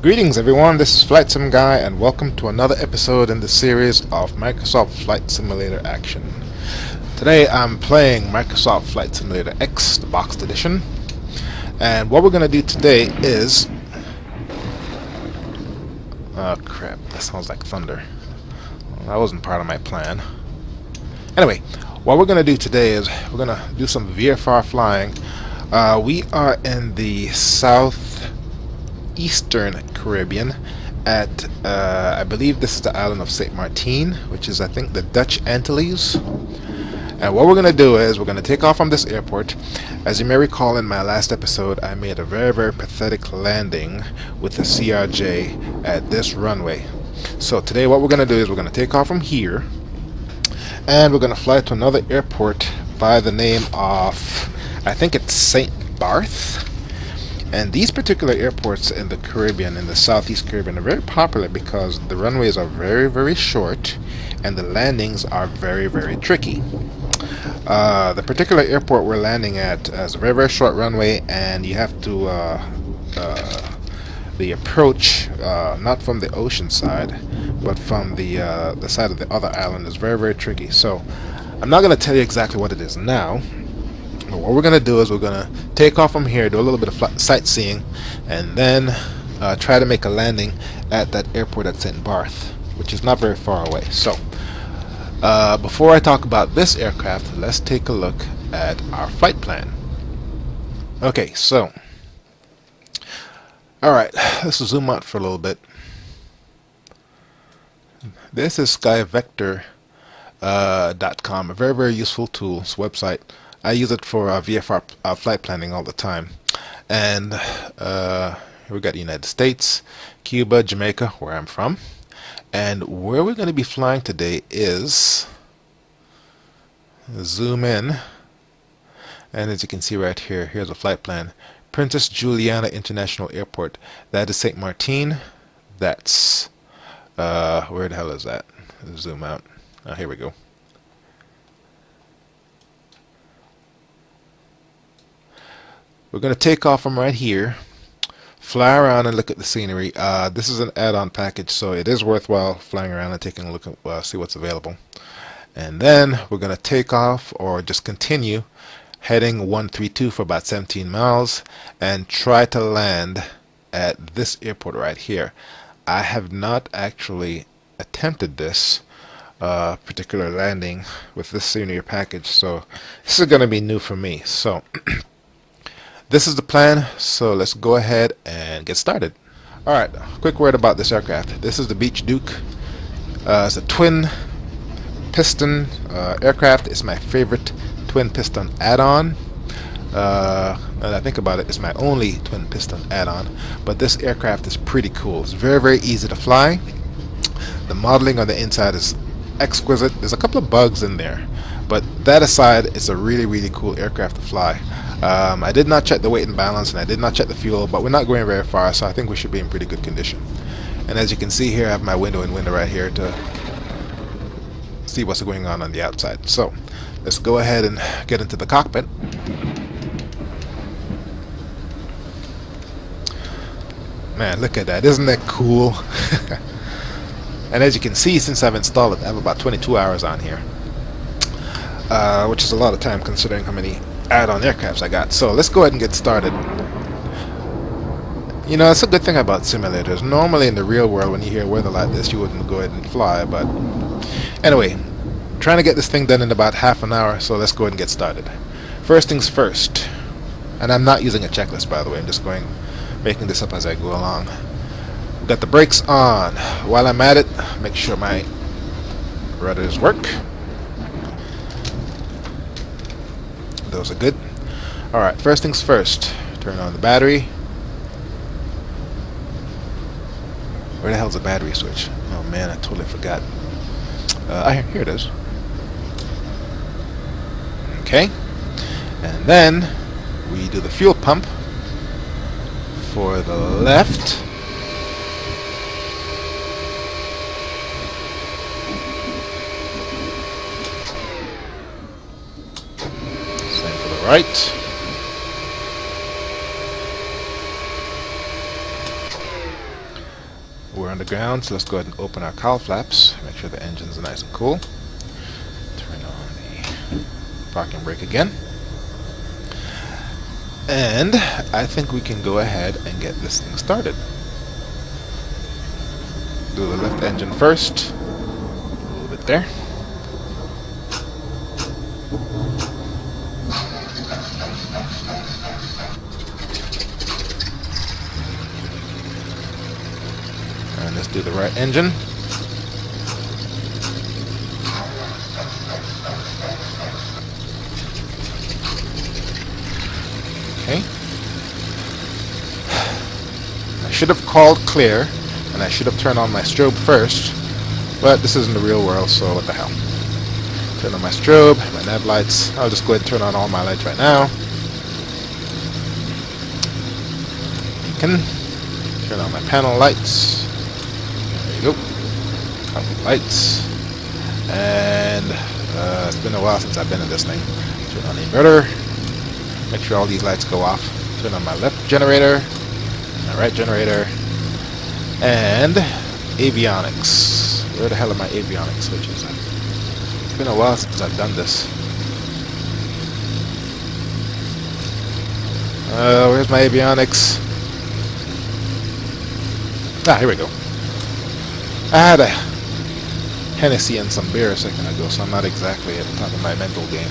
Greetings everyone, this is FlightSimGuy and welcome to another episode in the series of Microsoft Flight Simulator Action. Today I'm playing Microsoft Flight Simulator X, the boxed edition, and what we're going to do today is... Oh crap, that sounds like thunder. Well, that wasn't part of my plan. Anyway, what we're going to do today is we're going to do some VFR flying. We are in the southeastern Caribbean at, I believe this is the island of St. Marteen, which is I think the Dutch Antilles. And what we're going to do is we're going to take off from this airport. As you may recall, in my last episode I made a very pathetic landing with the CRJ at this runway. So today what we're going to do is we're going to take off from here and we're going to fly to another airport by the name of, I think it's St. Barts. And these particular airports in the Caribbean, in the southeast Caribbean, are very popular because the runways are very short and the landings are very tricky. The particular airport we're landing at has a very short runway, and you have to the approach not from the ocean side but from the side of the other island is very tricky. So I'm not going to tell you exactly what it is now. But what we're going to do is we're going to take off from here, do a little bit of sightseeing, and then try to make a landing at that airport at St. Barth, which is not very far away. So before I talk about this aircraft, let's take a look at our flight plan. Okay, so alright, let's zoom out for a little bit. This is skyvector.com, a very useful tool, it's a website. I use it for VFR flight planning all the time. And we got the United States, Cuba, Jamaica, where I'm from. And where we're going to be flying today is, zoom in, and as you can see right here, here's a flight plan. Princess Juliana International Airport. That is St. Marteen. That's, where the hell is that? Zoom out. Oh, here we go. We're going to take off from right here, fly around and look at the scenery. This is an add-on package, so it is worthwhile flying around and taking a look at see what's available. And then we're going to take off, or just continue, heading 132 for about 17 miles and try to land at this airport right here. I have not actually attempted this particular landing with this senior package, so this is going to be new for me. So this is the plan, so let's go ahead and get started. Alright, quick word about this aircraft. This is the Beech Duke. It's a twin piston aircraft. It's my favorite twin piston add-on. Now that I think about it, it's my only twin piston add-on. But this aircraft is pretty cool. It's very easy to fly. The modeling on the inside is exquisite. There's a couple of bugs in there, but that aside, it's a really cool aircraft to fly. I did not check the weight and balance, and I did not check the fuel, but we're not going very far, so I think we should be in pretty good condition. And as you can see here, I have my window right here to see what's going on the outside. So let's go ahead and get into the cockpit. Man, look at that. Isn't that cool? And as you can see, since I've installed it, I have about 22 hours on here, which is a lot of time considering how many add-on aircrafts I got. So let's go ahead and get started. You know, it's a good thing about simulators. Normally in the real world, when you hear weather like this, you wouldn't go ahead and fly. But anyway, trying to get this thing done in about half an hour, so let's go ahead and get started. First things first, and I'm not using a checklist, by the way. I'm just making this up as I go along. Got the brakes on. While I'm at it, make sure my rudders work. Those are good. Alright, first things first. Turn on the battery. Where the hell's the battery switch? Oh man, I totally forgot. Here it is. Okay. And then we do the fuel pump for the left. Right. we're on the ground, so let's go ahead and open our cowl flaps. Make sure the engine's nice and cool. Turn on the parking brake again. And I think we can go ahead and get this thing started. Do the left engine first. A little bit there. And let's do the right engine. Okay. I should have called clear, and I should have turned on my strobe first, but this isn't the real world, so what the hell. Turn on my strobe, my nav lights. I'll just go ahead and turn on all my lights right now. Turn on my panel lights. There you go. Cockpit lights. And it's been a while since I've been in this thing. Turn on the inverter. Make sure all these lights go off. Turn on my left generator, my right generator, and avionics. Where the hell are my avionics switches? It's been a while since I've done this. Where's my avionics? Ah, here we go. I had a Hennessy and some beer a second ago, so I'm not exactly at the top of my mental game.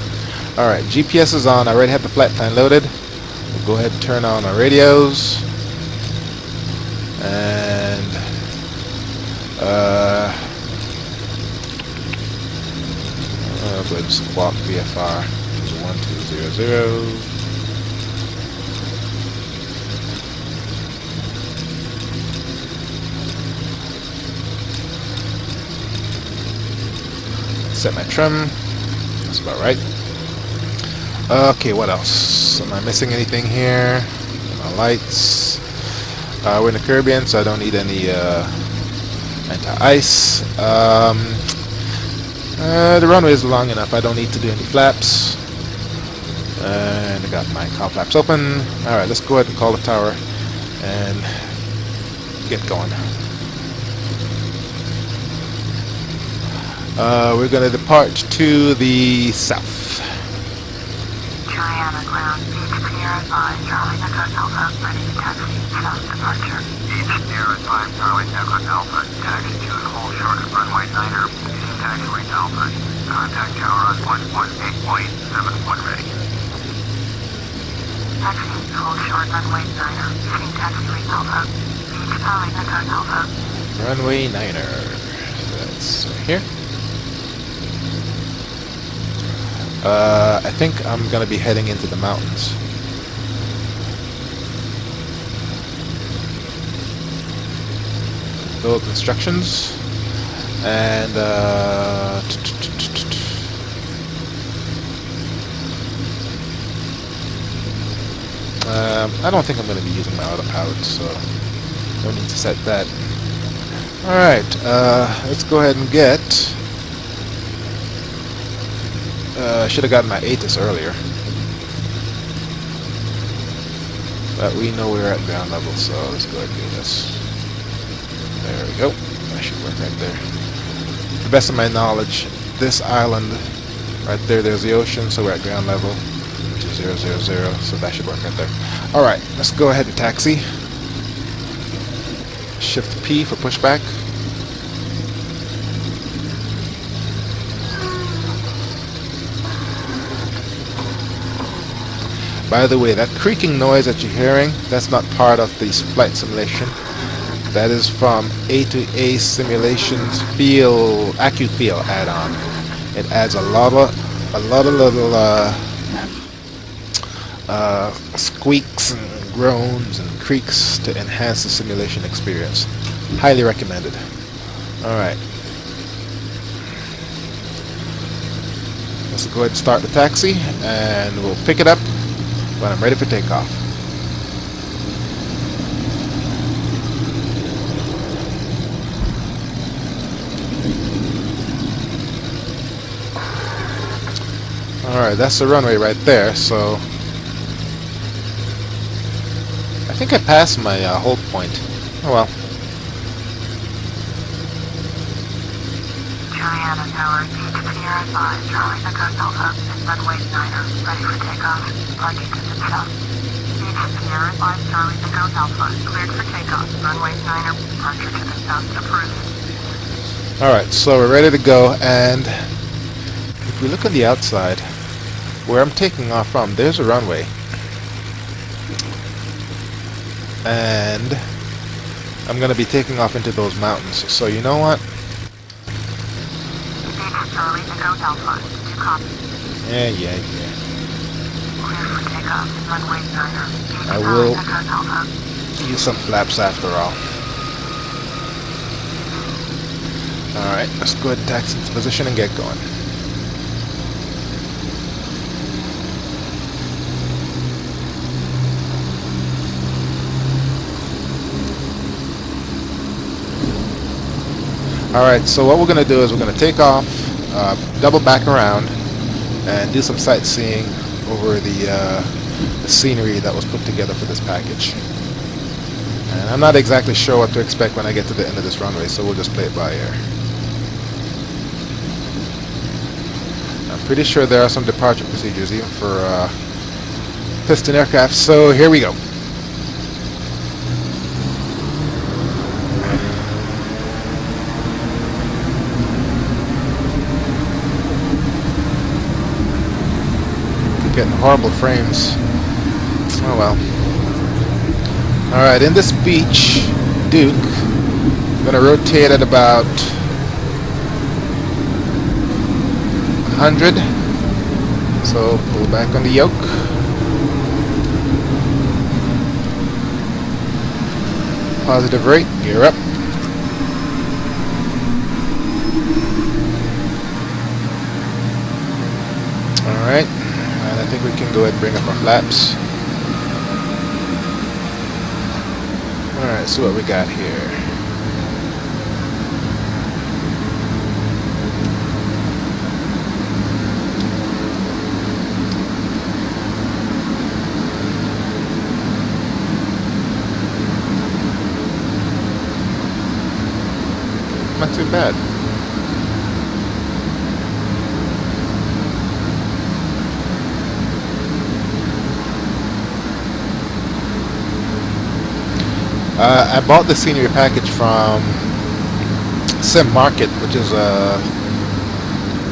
Alright, GPS is on. I already have the flight plan loaded. We'll go ahead and turn on our radios. And I'll go ahead and swap VFR to 1200. Set my trim. That's about right. Okay, what else? Am I missing anything here? My lights. We're in the Caribbean, so I don't need any anti-ice. The runway is long enough. I don't need to do any flaps. And I got my cowl flaps open. Alright, let's go ahead and call the tower and get going. We're going to depart to the south. Juliana ground, Beech clear at 5, Charlie Echo Alpha, ready to taxi, south departure. Beech near at 5, Charlie Echo Alpha, taxi to and hold short of runway 9er, using taxiway Alpha. Contact tower on 118.71 ready. Taxi, hold short runway 9er, using taxiway Alpha. Beech Charlie Echo Alpha. Runway 9er. That's right here. I think I'm going to be heading into the mountains. Build instructions. And I don't think I'm going to be using my autopilot, so no need to set that. Alright, let's go ahead and get... I should have gotten my ATIS earlier. But we know we're at ground level, so let's go ahead and do this. There we go. That should work right there. To the best of my knowledge, this island, right there, there's the ocean, so we're at ground level, which is 000, so that should work right there. Alright, let's go ahead and taxi. Shift P for pushback. By the way, that creaking noise that you're hearing, that's not part of the flight simulation. That is from A2A Simulations AccuFeel add-on. It adds a lot of little squeaks and groans and creaks to enhance the simulation experience. Highly recommended. Alright. Let's go ahead and start the taxi, and we'll pick it up when I'm ready for takeoff. Alright, that's the runway right there, so I think I passed my hold point. Oh well. Cannon Tower, Beech, Sierra 5, Charlie Echo Delta, runway 9er, ready for takeoff. Departure to success. Beech, Sierra 5, Charlie Echo Delta, cleared for takeoff. Runway 9er, departure to success approved. Alright, so we're ready to go, and if we look on the outside, where I'm taking off from, there's a runway. And I'm going to be taking off into those mountains. So you know what? Beech, Charlie Echo Delta, you copy. Yeah. Cleared for takeoff. Runway 9er. Beech, I Charlie will Echo Delta. use some flaps after all. Alright, let's go ahead and taxi into position and get going. Alright, so what we're going to do is we're going to take off, double back around, and do some sightseeing over the scenery that was put together for this package. And I'm not exactly sure what to expect when I get to the end of this runway, so we'll just play it by ear. I'm pretty sure there are some departure procedures even for Piston aircraft, so here we go. Keep getting horrible frames. Oh well. Alright, in this Beech Duke, I'm going to rotate at about 100. So pull back on the yoke. Positive rate, gear up. Alright, and I think we can go ahead and bring up our flaps. Alright, so what we got here. Not too bad. I bought the senior package from Sim Market, which is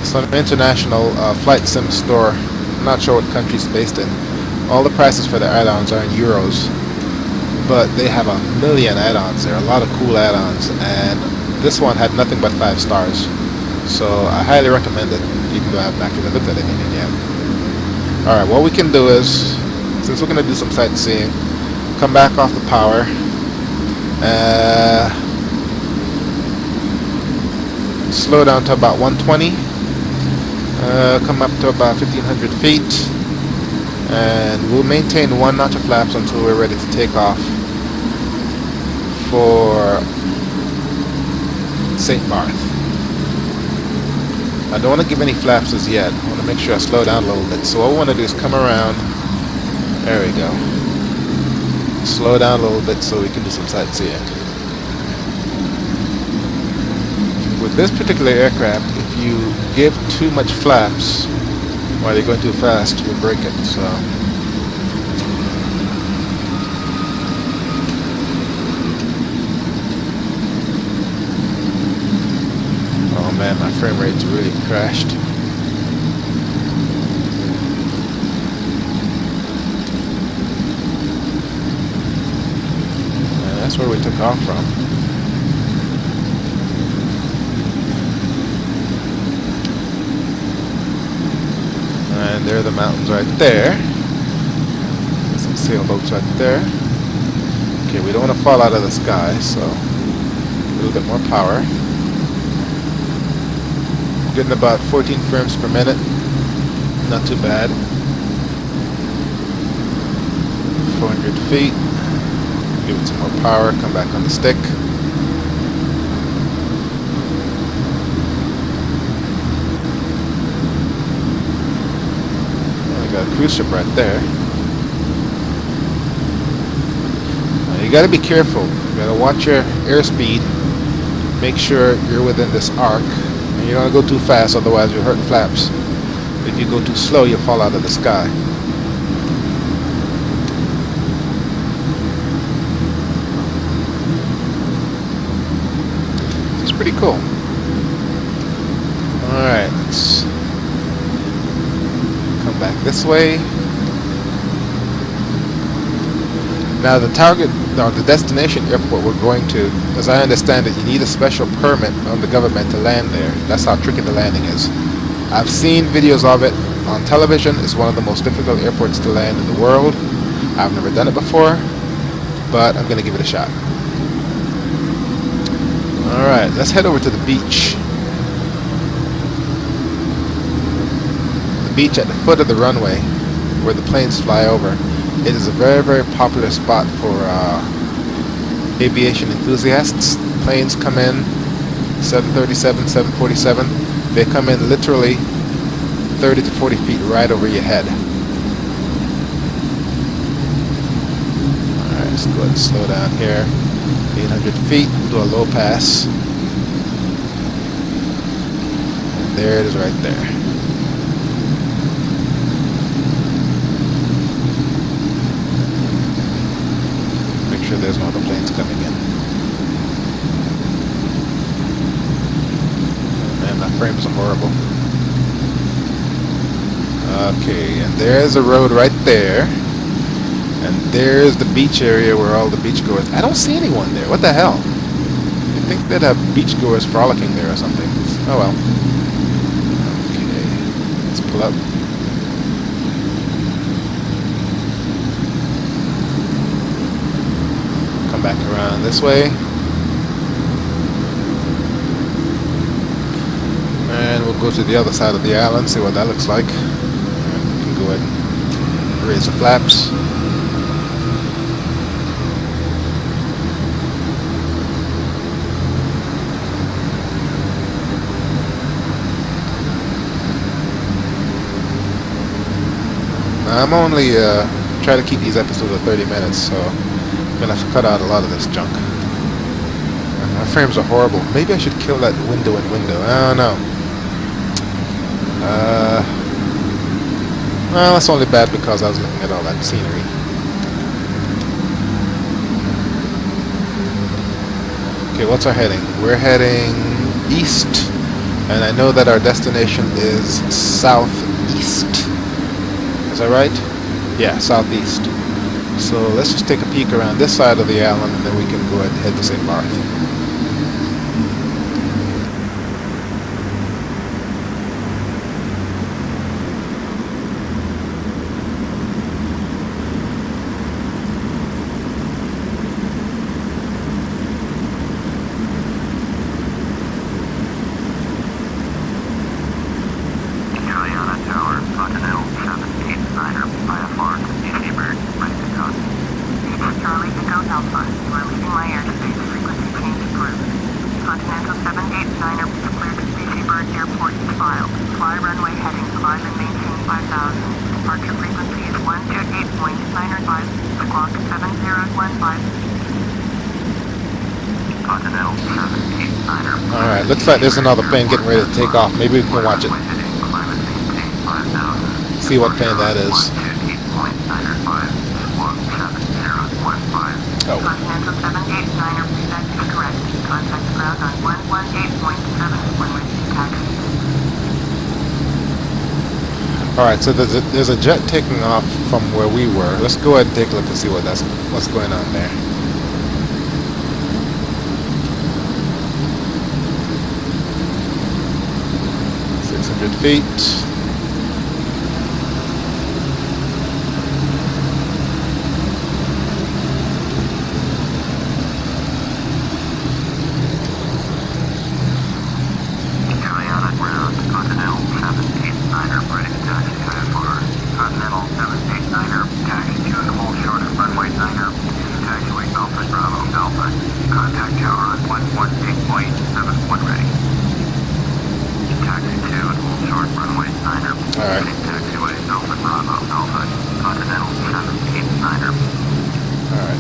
some international flight sim store. I'm not sure what country it's based in. All the prices for the add-ons are in euros, but they have a million add-ons. There are a lot of cool add-ons, and this one had nothing but 5 stars. So I highly recommend it, even though I haven't actually looked at anything yet. Alright, what we can do is, since we're going to do some sightseeing, come back off the power. Slow down to about 120, come up to about 1500 feet, and we'll maintain 1 notch of flaps until we're ready to take off for St. Barth. I don't want to give any flaps as yet. I want to make sure I slow down a little bit. So what we want to do is come around. There we go. Slow down a little bit so we can do some sightseeing. With this particular aircraft, if you give too much flaps while you're going too fast, you'll break it. So oh man, my frame rate's really crashed. That's where we took off from. And there are the mountains right there. There's some sailboats right there. Okay, we don't want to fall out of the sky, so a little bit more power. Getting about 14 frames per minute. Not too bad. 400 feet. Give it some more power, come back on the stick. We got a cruise ship right there. Now you gotta be careful. You gotta watch your airspeed. Make sure you're within this arc And you don't want to go too fast, otherwise you'll hurt the flaps. If you go too slow, you'll fall out of the sky. It's pretty cool. Alright, let's come back this way. Now the target, or the destination airport we're going to, as I understand it, you need a special permit from the government to land there. That's how tricky the landing is. I've seen videos of it on television. It's one of the most difficult airports to land in the world. I've never done it before, but I'm going to give it a shot. Alright, let's head over to the beach. The beach at the foot of the runway where the planes fly over. It is a very, very popular spot for aviation enthusiasts. Planes come in, 737, 747. They come in literally 30 to 40 feet right over your head. Alright, let's go ahead and slow down here. 800 feet, do a low pass. And there it is right there. Make sure there's no other planes coming in. Man, my frames are horrible. Okay, and there's a road right there. And there's the beach area where all the beachgoers... I don't see anyone there. What the hell? You'd think they'd have beachgoers frolicking there or something. Oh well. Okay, let's pull up. Come back around this way. And we'll go to the other side of the island, see what that looks like. And we can go ahead and raise the flaps. I'm only trying to keep these episodes at 30 minutes, so I'm gonna have to cut out a lot of this junk. My frames are horrible. Maybe I should kill that window and window. I don't know. Well, that's only bad because I was looking at all that scenery. Okay, what's our heading? We're heading east, and I know that our destination is southeast. Is that right? Yeah, southeast. So let's just take a peek around this side of the island, and then we can go ahead and head to St. Martin. Alright, looks like there's another plane getting ready to take off. Maybe we can watch it. See what plane that is. Oh. Alright, so there's a jet taking off from where we were. Let's go ahead and take a look and see what's going on there. Feet.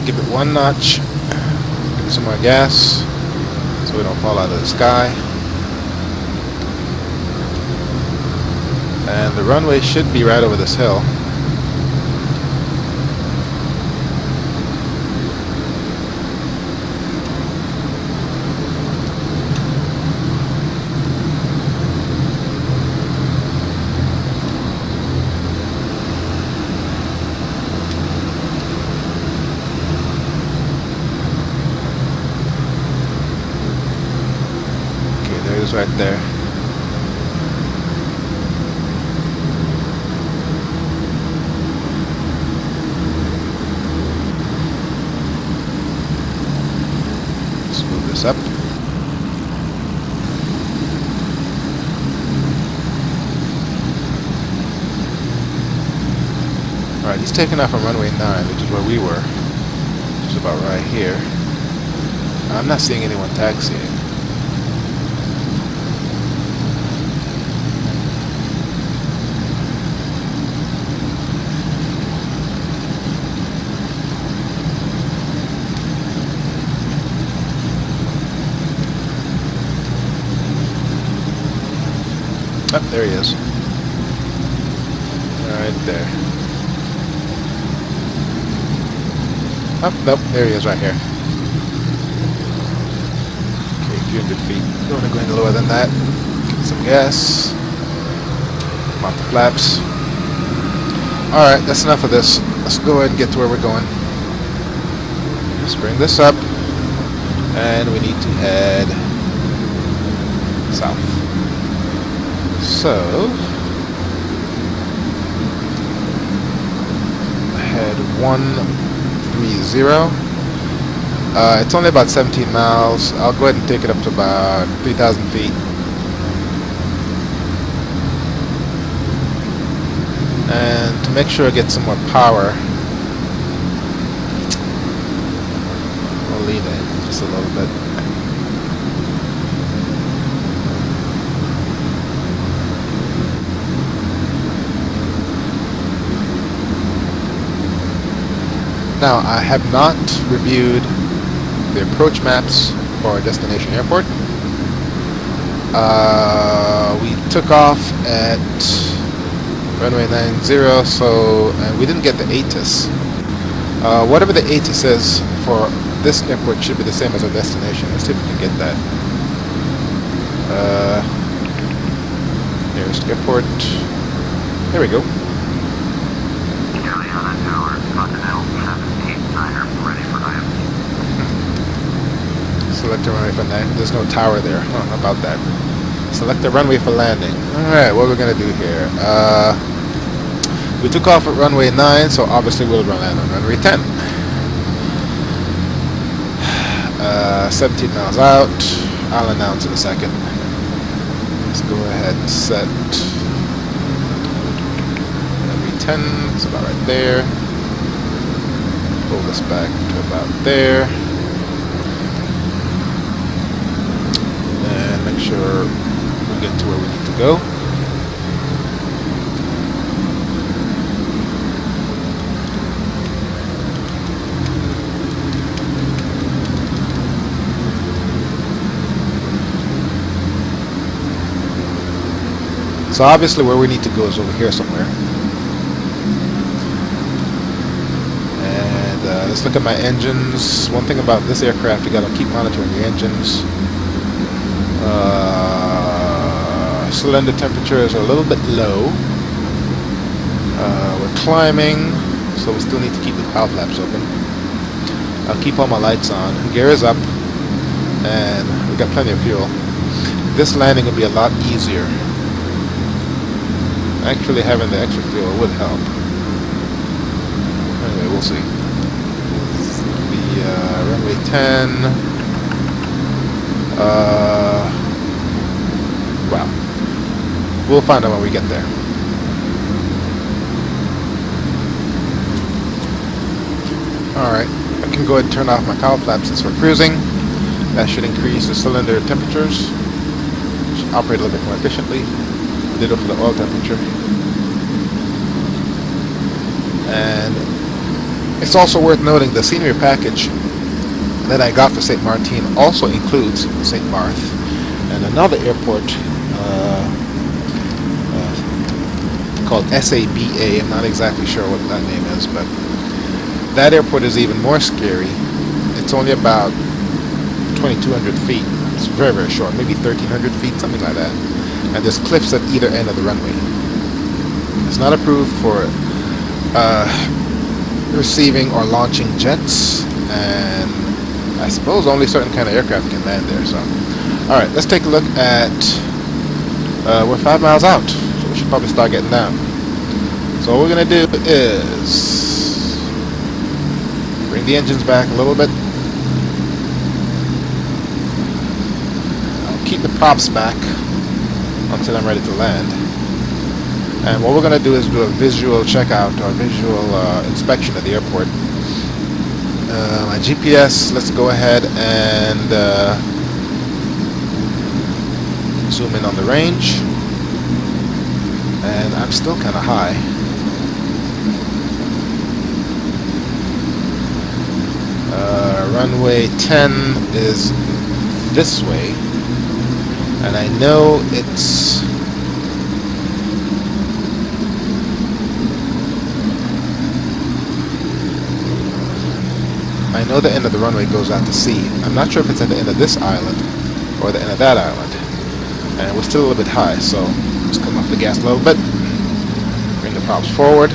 Give it one notch, give it some more gas so we don't fall out of the sky. And the runway should be right over this hill. Okay, there it is right there. Up. Alright, he's taking off on runway 9, which is where we were. Which is about right here. I'm not seeing anyone taxiing. Oh, there he is. Right there. Oh, nope, there he is right here. Okay, 300 feet. Don't want to go any lower than that. Get some gas. Mount the flaps. Alright, that's enough of this. Let's go ahead and get to where we're going. Let's bring this up. And we need to head south. So, head 130. It's only about 17 miles. I'll go ahead and take it up to about 3,000 feet. And to make sure I get some more power, I'll lean in just a little bit. Now, I have not reviewed the approach maps for our destination airport. We took off at runway 90, so and we didn't get the ATIS. Whatever the ATIS is for this airport should be the same as our destination. Let's see if we can get that. Nearest airport. There we go. Select a runway for landing. There's no tower there. Oh, how about that? Select a runway for landing. Alright, what we're going to do here. We took off at runway 9, so obviously we'll land on runway 10. 17 miles out. I'll announce in a second. Let's go ahead and set runway 10. It's about right there. Pull this back to about there. Make sure we get to where we need to go. So obviously where we need to go is over here somewhere. And let's look at my engines. One thing about this aircraft, you got to keep monitoring your engines. Cylinder temperatures are a little bit low. We're climbing, so we still need to keep the power flaps open. I'll keep all my lights on. Gear is up, and we got plenty of fuel. This landing will be a lot easier. Actually, having the extra fuel would help. Anyway, we'll see. The runway 10. Wow. We'll find out when we get there. Alright, I can go ahead and turn off my cowl flaps since we're cruising. That should increase the cylinder temperatures. Should operate a little bit more efficiently. Ditto for the oil temperature. And it's also worth noting the scenery package that I got for St. Marteen also includes St. Marth and another airport, called SABA. I'm not exactly sure what that name is, but that airport is even more scary. It's only about 2,200 feet. It's very, very short, maybe 1,300 feet, something like that. And there's cliffs at either end of the runway. It's not approved for receiving or launching jets, and I suppose only certain kind of aircraft can land there. So, all right, let's take a look at. We're 5 miles out, so we should probably start getting down. So what we're gonna do is bring the engines back a little bit. I'll keep the props back until I'm ready to land. And what we're going to do is do a visual checkout or visual inspection of the airport. My GPS, let's go ahead and zoom in on the range. And I'm still kind of high. Runway 10 is this way. And I know it's the end of the runway goes out to sea. I'm not sure if it's at the end of this island or the end of that island. And we're still a little bit high, so let's come off the gas a little bit. Bring the props forward.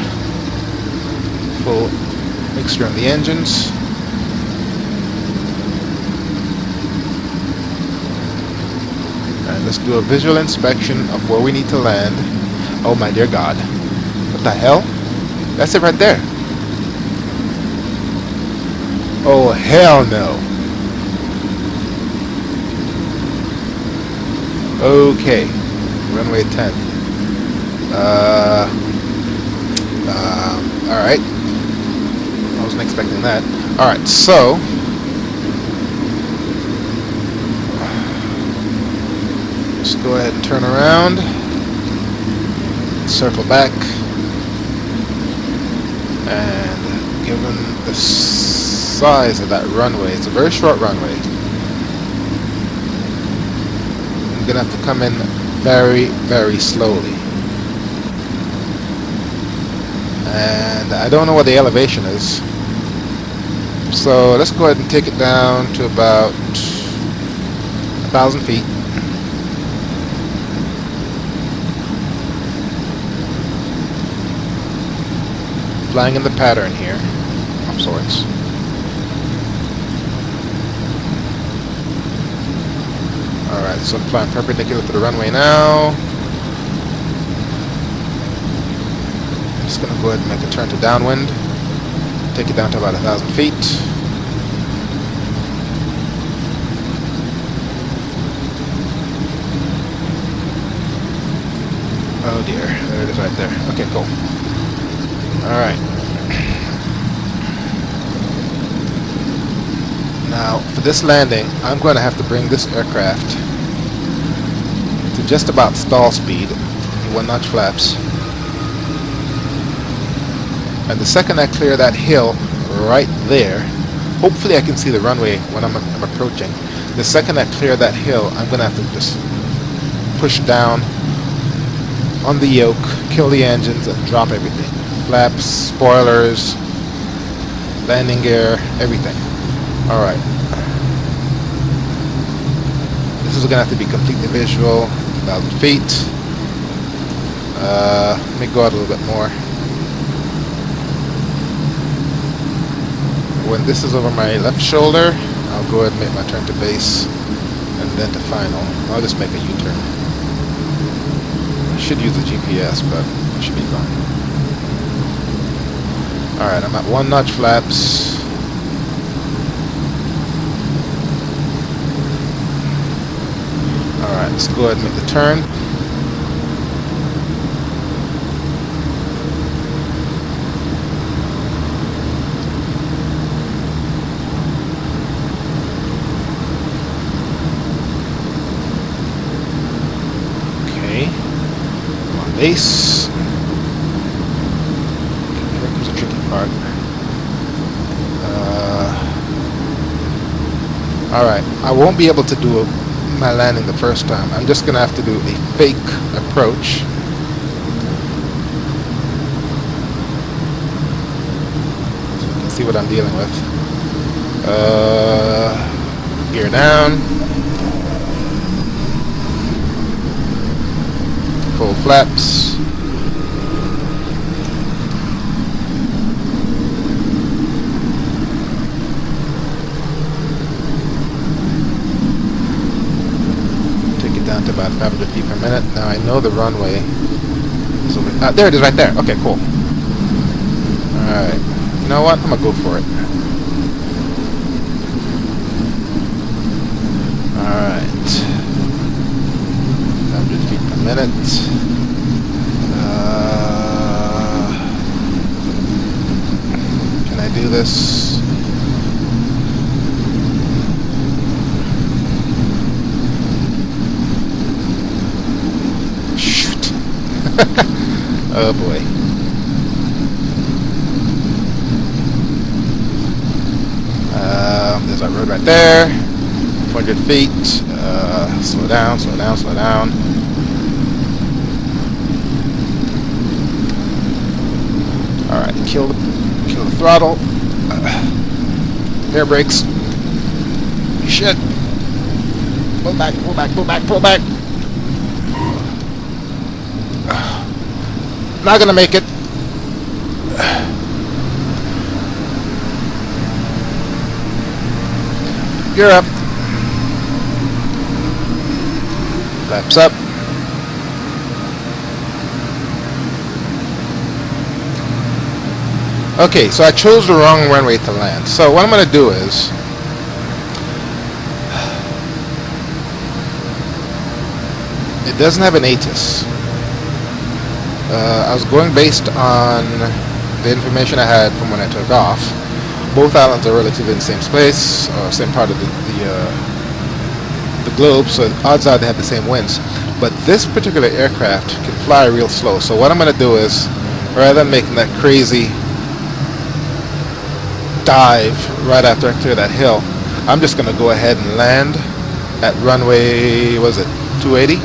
Full mixture on the engines. And let's do a visual inspection of where we need to land. Oh my dear God. What the hell? That's it right there. Oh, hell no. Okay. Runway 10. Alright. I wasn't expecting that. Alright, so let's go ahead and turn around. Circle back. And given the size of that runway, it's a very short runway. I'm gonna have to come in very, very slowly. And I don't know what the elevation is. So let's go ahead and take it down to about 1,000 feet. Flying in the pattern here, of sorts. Alright, so I'm flying perpendicular to the runway now. I'm just going to go ahead and make a turn to downwind. Take it down to about 1,000 feet. Oh dear, there it is right there. Okay, cool. Alright. Now, for this landing, I'm going to have to bring this aircraft to just about stall speed, 1-notch flaps. And the second I clear that hill right there, hopefully I can see the runway when I'm approaching. The second I clear that hill, I'm going to have to just push down on the yoke, kill the engines, and drop everything. Flaps, spoilers, landing gear, everything. Alright. This is going to have to be completely visual. 1,000 feet. Let me go out a little bit more. When this is over my left shoulder, I'll go ahead and make my turn to base and then to final. I'll just make a U-turn. I should use the GPS, but it should be fine. Alright, I'm at 1-notch flaps. Alright, let's go ahead and make the turn. Okay. I'm on base. Here comes the tricky part. Alright, I won't be able to do my landing the first time. I'm just going to have to do a fake approach. see what I'm dealing with. Gear down. Full flaps. Take it down to about 500 feet per minute. Now I know the runway is over. There it is right there. Okay, cool. Alright. You know what? I'm gonna go for it. Alright. 100 feet per minute. Can I do this? Shoot. Oh boy. There's that road right there. 400 feet. Slow down, slow down, slow down. Alright, kill the throttle. Air brakes. Shit. Pull back, pull back, pull back, pull back. Not gonna make it. Gear up. Flaps up. Okay, so I chose the wrong runway to land. So what I'm going to do is it doesn't have an ATIS. I was going based on the information I had from when I took off. Both islands are relatively in the same space, or same part of the globe, so odds are they have the same winds. But this particular aircraft can fly real slow. So what I'm going to do is, rather than making that crazy dive right after I clear that hill, I'm just going to go ahead and land at runway, was it 280?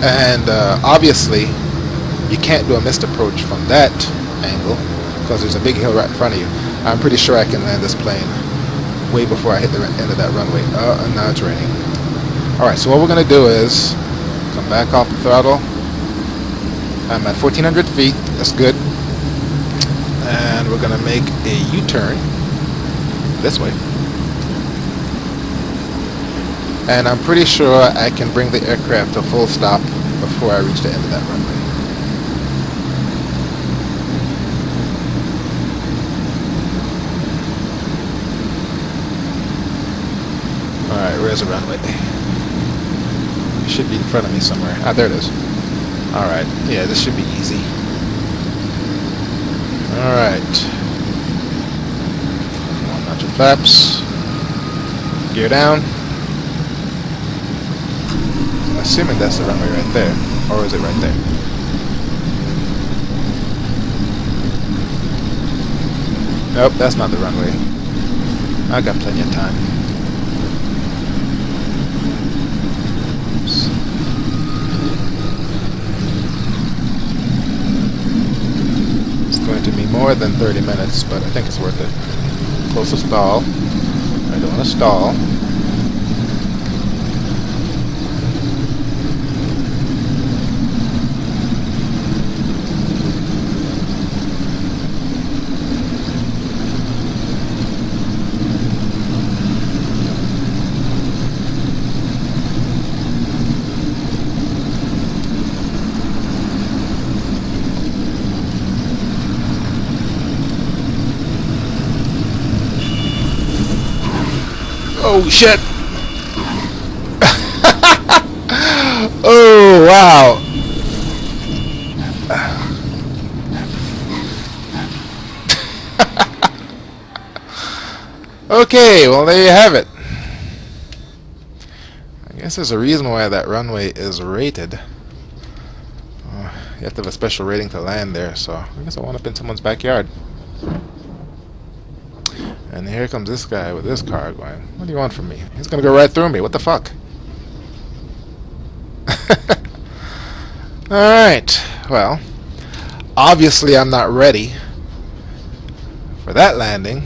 And obviously you can't do a missed approach from that angle because there's a big hill right in front of you. I'm pretty sure I can land this plane way before I hit the end of that runway. And now it's raining. Alright, so what we're going to do is come back off the throttle. I'm at 1400 feet, that's good. And we're going to make a U-turn this way. And I'm pretty sure I can bring the aircraft to full stop before I reach the end of that runway. Alright, where's the runway? It should be in front of me somewhere. Ah, there it is. Alright, yeah, this should be easy. Alright. Come on, notch your flaps. Gear down. I'm assuming that's the runway right there. Or is it right there? Nope, that's not the runway. I got plenty of time. Oops. It's going to be more than 30 minutes, but I think it's worth it. Close to stall. I don't want to stall. Oh shit! Oh wow! Okay, well there you have it. I guess there's a reason why that runway is rated. You have to have a special rating to land there, so I guess I wound up in someone's backyard. And here comes this guy with this car going, what do you want from me? He's going to go right through me. What the fuck? Alright. Well, obviously I'm not ready for that landing.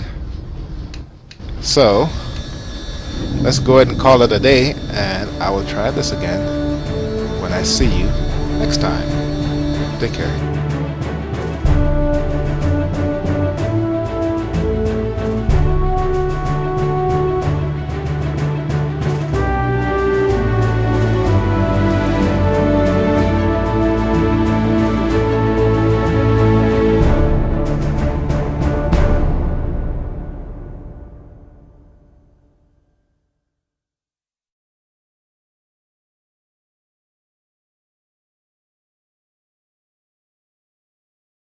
So let's go ahead and call it a day, and I will try this again when I see you next time. Take care.